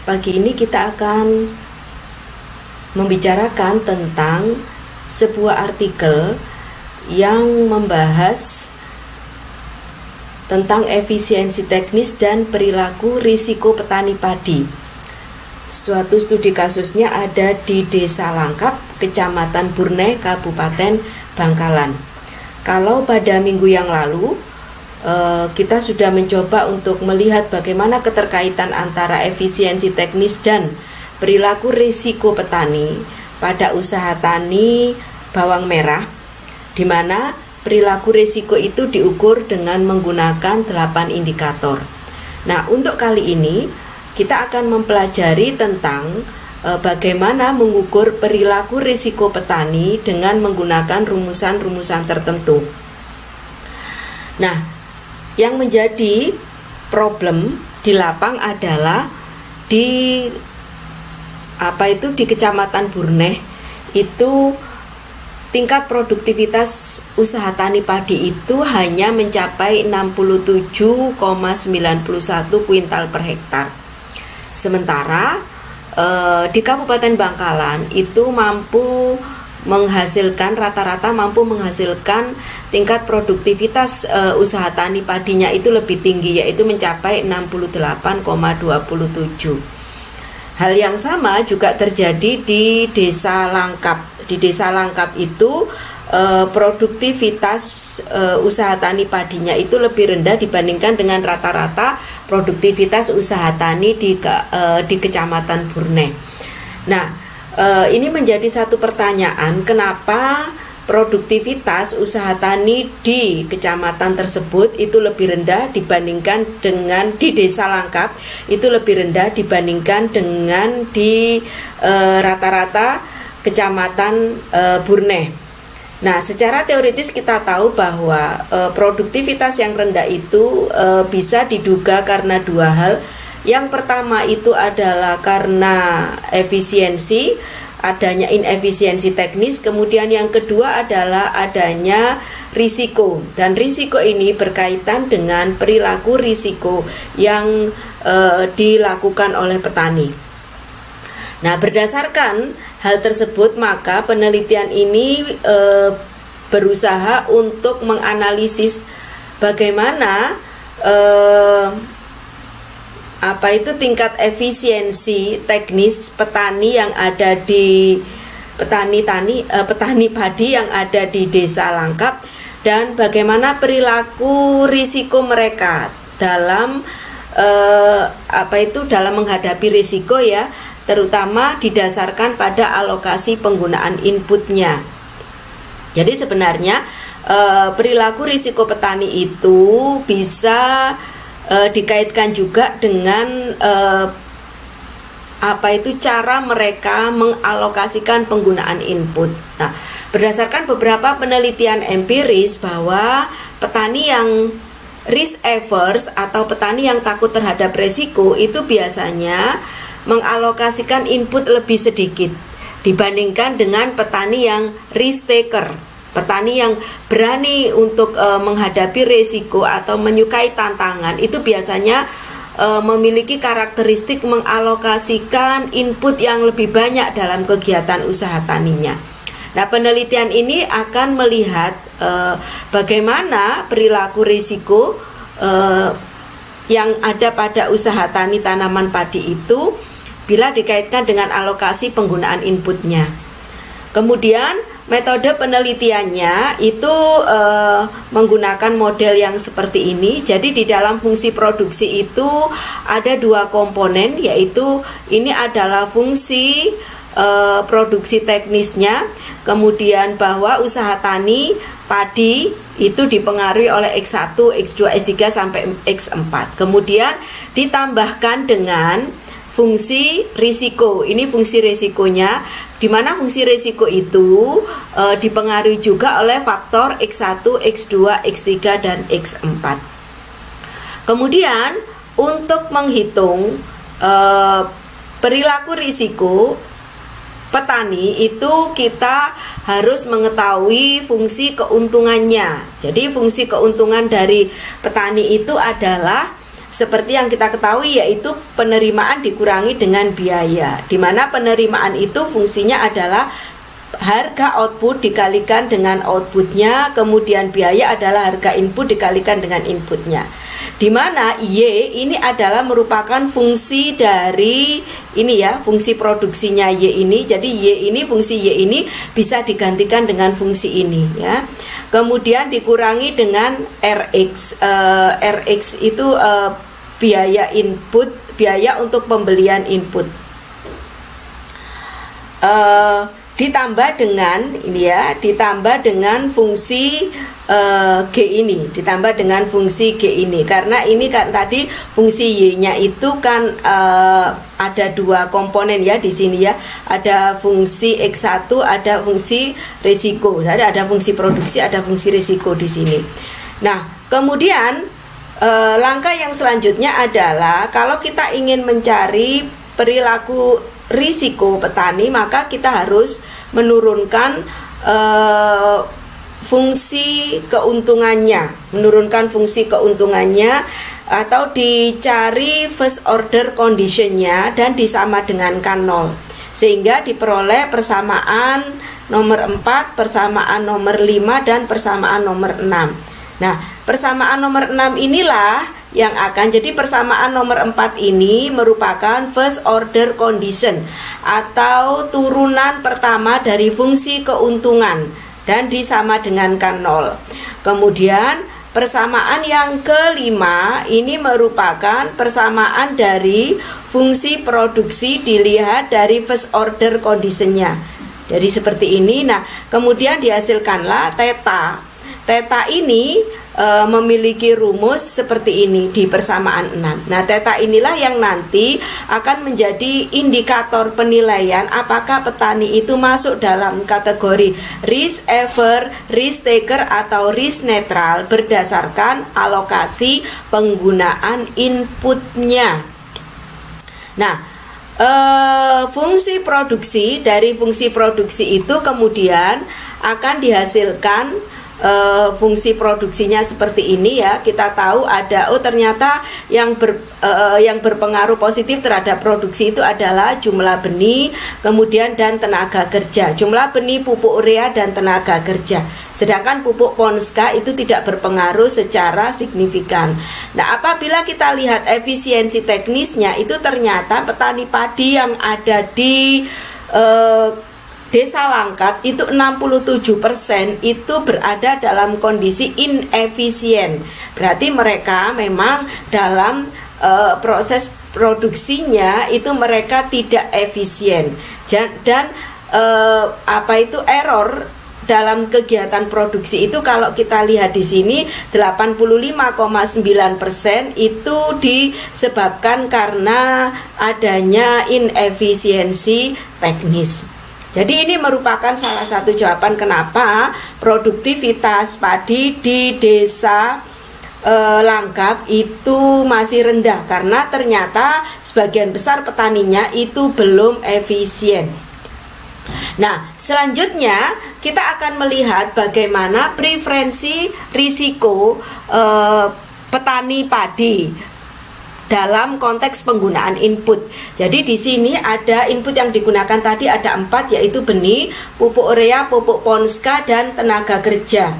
Pagi ini kita akan membicarakan tentang sebuah artikel yang membahas tentang efisiensi teknis dan perilaku risiko petani padi. Suatu studi kasusnya ada di Desa Langkap, Kecamatan Burneh, Kabupaten Bangkalan. Kalau pada minggu yang lalu kita sudah mencoba untuk melihat bagaimana keterkaitan antara efisiensi teknis dan perilaku risiko petani pada usaha tani bawang merah, di mana perilaku risiko itu diukur dengan menggunakan 8 indikator. Nah, untuk kali ini kita akan mempelajari tentang bagaimana mengukur perilaku risiko petani dengan menggunakan rumusan-rumusan tertentu. Nah, yang menjadi problem di lapang adalah di Kecamatan Burneh itu tingkat produktivitas usaha tani padi itu hanya mencapai 67,91 kuintal per hektar. Sementara di Kabupaten Bangkalan itu rata-rata mampu menghasilkan tingkat produktivitas usaha tani padinya itu lebih tinggi, yaitu mencapai 68,27. Hal yang sama juga terjadi di Desa Langkap. Di Desa Langkap itu produktivitas usaha tani padinya itu lebih rendah dibandingkan dengan rata-rata produktivitas usaha tani di Kecamatan Burneh. Nah, ini menjadi satu pertanyaan, kenapa produktivitas usaha tani di kecamatan tersebut itu lebih rendah dibandingkan dengan di Desa Langkap, itu lebih rendah dibandingkan dengan di rata-rata Kecamatan Burneh. Nah, secara teoritis kita tahu bahwa produktivitas yang rendah itu bisa diduga karena dua hal. Yang pertama itu adalah karena adanya inefisiensi teknis. Kemudian yang kedua adalah adanya risiko. Dan risiko ini berkaitan dengan perilaku risiko yang dilakukan oleh petani. Nah, berdasarkan hal tersebut, maka penelitian ini berusaha untuk menganalisis bagaimana tingkat efisiensi teknis petani yang ada di petani padi yang ada di Desa Langkap, dan bagaimana perilaku risiko mereka dalam dalam menghadapi risiko, ya, terutama didasarkan pada alokasi penggunaan inputnya. Jadi sebenarnya perilaku risiko petani itu bisa dikaitkan juga dengan cara mereka mengalokasikan penggunaan input. Nah, berdasarkan beberapa penelitian empiris bahwa petani yang risk averse atau petani yang takut terhadap risiko itu biasanya mengalokasikan input lebih sedikit dibandingkan dengan petani yang risk taker. Petani yang berani untuk menghadapi risiko atau menyukai tantangan itu biasanya memiliki karakteristik mengalokasikan input yang lebih banyak dalam kegiatan usaha taninya. Nah, penelitian ini akan melihat bagaimana perilaku risiko yang ada pada usaha tani tanaman padi itu bila dikaitkan dengan alokasi penggunaan inputnya. Kemudian metode penelitiannya itu menggunakan model yang seperti ini. Jadi di dalam fungsi produksi itu ada dua komponen, yaitu ini adalah fungsi produksi teknisnya, kemudian bahwa usaha tani padi itu dipengaruhi oleh X1, X2, X3 sampai X4. Kemudian ditambahkan dengan fungsi risiko. Ini fungsi risikonya, di mana fungsi risiko itu dipengaruhi juga oleh faktor X1, X2, X3, dan X4. Kemudian untuk menghitung perilaku risiko petani itu kita harus mengetahui fungsi keuntungannya. Jadi fungsi keuntungan dari petani itu adalah seperti yang kita ketahui, yaitu penerimaan dikurangi dengan biaya, di mana penerimaan itu fungsinya adalah harga output dikalikan dengan outputnya, kemudian biaya adalah harga input dikalikan dengan inputnya, di mana Y ini adalah merupakan fungsi dari ini ya, fungsi produksinya Y ini. Jadi Y ini, fungsi Y ini bisa digantikan dengan fungsi ini ya. Kemudian dikurangi dengan RX. RX itu biaya input, biaya untuk pembelian input. Ditambah dengan ini ya, ditambah dengan fungsi G ini, ditambah dengan fungsi G ini, karena ini kan tadi fungsi Y-nya itu kan ada dua komponen ya di sini ya, ada fungsi X1, ada fungsi risiko, ada fungsi produksi, ada fungsi risiko di sini. Nah, kemudian langkah yang selanjutnya adalah kalau kita ingin mencari perilaku risiko petani, maka kita harus menurunkan fungsi keuntungannya, atau dicari first order conditionnya dan disama dengankan 0, sehingga diperoleh persamaan nomor 4, persamaan nomor 5, dan persamaan nomor 6. Nah, persamaan nomor 6 inilah yang akan jadi persamaan nomor 4 ini merupakan first order condition atau turunan pertama dari fungsi keuntungan dan disama dengankan 0. Kemudian persamaan yang kelima ini merupakan persamaan dari fungsi produksi dilihat dari first order conditionnya. Jadi seperti ini. Nah, kemudian dihasilkanlah theta. Theta ini memiliki rumus seperti ini di persamaan 6. Nah, theta inilah yang nanti akan menjadi indikator penilaian apakah petani itu masuk dalam kategori risk averse, risk taker, atau risk netral berdasarkan alokasi penggunaan inputnya. Nah, fungsi produksi, dari fungsi produksi itu kemudian akan dihasilkan fungsi produksinya seperti ini ya. Kita tahu ada, ternyata yang berpengaruh positif terhadap produksi itu adalah jumlah benih, kemudian dan tenaga kerja. Jumlah benih, pupuk urea, dan tenaga kerja. Sedangkan pupuk Ponska itu tidak berpengaruh secara signifikan. Nah, apabila kita lihat efisiensi teknisnya, itu ternyata petani padi yang ada di Desa Langkat itu 67% itu berada dalam kondisi inefisien. Berarti mereka memang dalam proses produksinya itu mereka tidak efisien. Dan error dalam kegiatan produksi itu kalau kita lihat di sini 85,9% itu disebabkan karena adanya inefisiensi teknis. Jadi ini merupakan salah satu jawaban kenapa produktivitas padi di desa Langkap itu masih rendah, karena ternyata sebagian besar petaninya itu belum efisien. Nah, selanjutnya kita akan melihat bagaimana preferensi risiko petani padi dalam konteks penggunaan input. Jadi di sini ada input yang digunakan tadi ada 4, yaitu benih, pupuk urea, pupuk Ponska, dan tenaga kerja.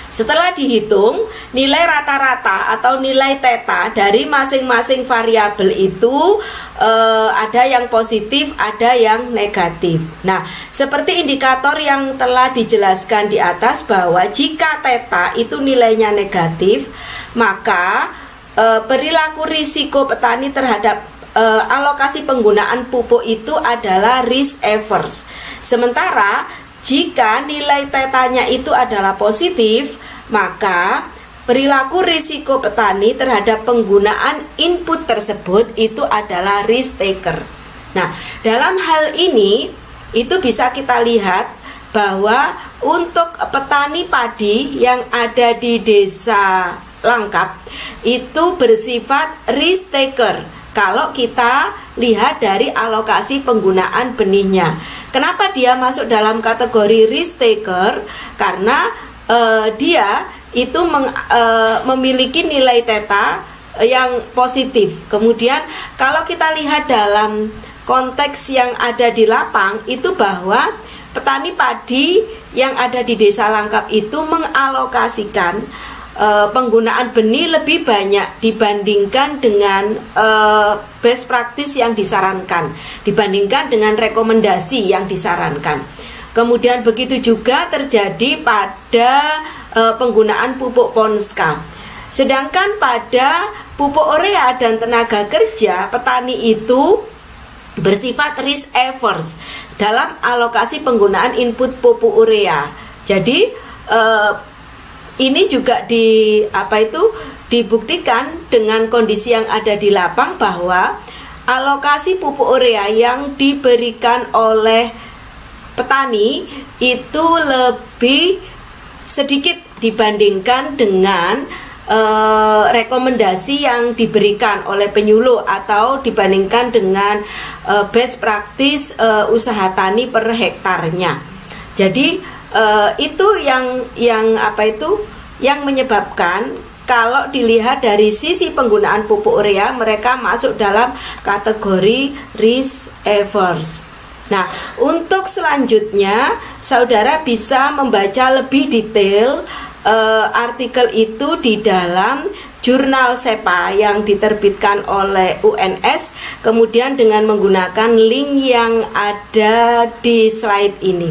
Setelah dihitung, nilai rata-rata atau nilai theta dari masing-masing variabel itu ada yang positif, ada yang negatif. Nah, seperti indikator yang telah dijelaskan di atas bahwa jika theta itu nilainya negatif, maka perilaku risiko petani terhadap alokasi penggunaan pupuk itu adalah risk averse. Sementara jika nilai tetanya itu adalah positif, maka perilaku risiko petani terhadap penggunaan input tersebut itu adalah risk taker. Nah, dalam hal ini itu bisa kita lihat bahwa untuk petani padi yang ada di desa Langkap itu bersifat risk taker kalau kita lihat dari alokasi penggunaan benihnya. Kenapa dia masuk dalam kategori risk taker? Karena dia itu memiliki nilai theta yang positif. Kemudian kalau kita lihat dalam konteks yang ada di lapang itu bahwa petani padi yang ada di Desa Langkap itu mengalokasikan penggunaan benih lebih banyak dibandingkan dengan best practice yang disarankan, dibandingkan dengan rekomendasi yang disarankan. Kemudian begitu juga terjadi pada penggunaan pupuk Ponska. Sedangkan pada pupuk urea dan tenaga kerja, petani itu bersifat risk averse dalam alokasi penggunaan input pupuk urea. Jadi ini juga dibuktikan dengan kondisi yang ada di lapang bahwa alokasi pupuk urea yang diberikan oleh petani itu lebih sedikit dibandingkan dengan rekomendasi yang diberikan oleh penyuluh atau dibandingkan dengan best practice usaha tani per hektarnya. Jadi itu yang menyebabkan kalau dilihat dari sisi penggunaan pupuk urea, mereka masuk dalam kategori risk averse. Nah, untuk selanjutnya saudara bisa membaca lebih detail artikel itu di dalam jurnal SEPA yang diterbitkan oleh UNS, kemudian dengan menggunakan link yang ada di slide ini.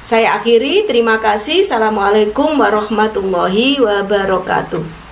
Saya akhiri, terima kasih. Assalamualaikum warahmatullahi wabarakatuh.